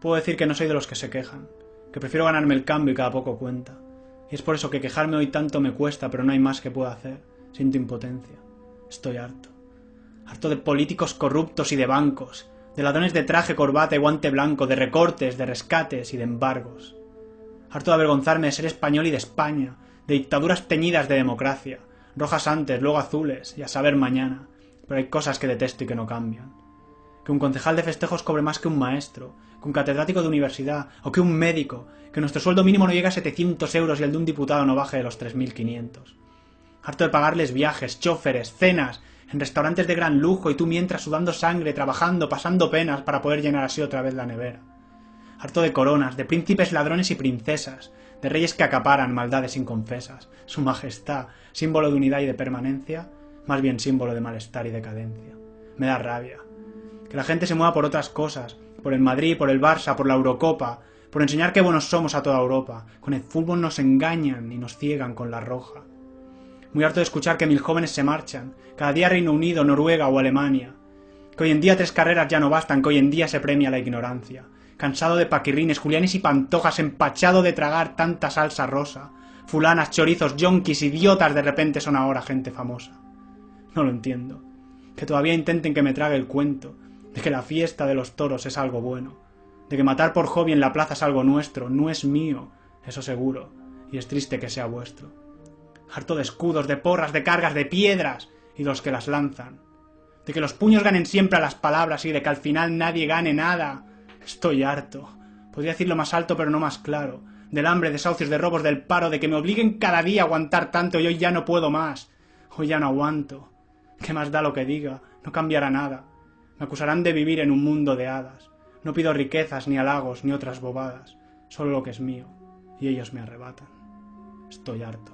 puedo decir que no soy de los que se quejan, que prefiero ganarme el cambio y cada poco cuenta. Y es por eso que quejarme hoy tanto me cuesta, pero no hay más que pueda hacer. Siento impotencia. Estoy harto. Harto de políticos corruptos y de bancos, de ladrones de traje, corbata y guante blanco, de recortes, de rescates y de embargos. Harto de avergonzarme de ser español y de España, de dictaduras teñidas de democracia, rojas antes, luego azules, y a saber mañana. Pero hay cosas que detesto y que no cambian. Que un concejal de festejos cobre más que un maestro, que un catedrático de universidad, o que un médico, que nuestro sueldo mínimo no llegue a 700 euros y el de un diputado no baje de los 3.500. Harto de pagarles viajes, choferes, cenas, en restaurantes de gran lujo y tú mientras sudando sangre, trabajando, pasando penas para poder llenar así otra vez la nevera. Harto de coronas, de príncipes ladrones y princesas, de reyes que acaparan maldades inconfesas. Su majestad, símbolo de unidad y de permanencia, más bien símbolo de malestar y decadencia. Me da rabia. Que la gente se mueva por otras cosas, por el Madrid, por el Barça, por la Eurocopa, por enseñar qué buenos somos a toda Europa. Con el fútbol nos engañan y nos ciegan con la roja. Muy harto de escuchar que 1000 jóvenes se marchan, cada día a Reino Unido, Noruega o Alemania. Que hoy en día 3 carreras ya no bastan, que hoy en día se premia la ignorancia. Cansado de paquirrines, julianes y pantojas, empachado de tragar tanta salsa rosa. Fulanas, chorizos, yonkis, idiotas de repente son ahora gente famosa. No lo entiendo. Que todavía intenten que me trague el cuento de que la fiesta de los toros es algo bueno, de que matar por hobby en la plaza es algo nuestro, no es mío, eso seguro, y es triste que sea vuestro. Harto de escudos, de porras, de cargas, de piedras, y los que las lanzan. De que los puños ganen siempre a las palabras y de que al final nadie gane nada. Estoy harto. Podría decirlo más alto pero no más claro. Del hambre, desahucios, de robos, del paro, de que me obliguen cada día a aguantar tanto y hoy ya no puedo más. Hoy ya no aguanto. ¿Qué más da lo que diga? No cambiará nada. Me acusarán de vivir en un mundo de hadas. No pido riquezas, ni halagos, ni otras bobadas. Solo lo que es mío. Y ellos me arrebatan. Estoy harto.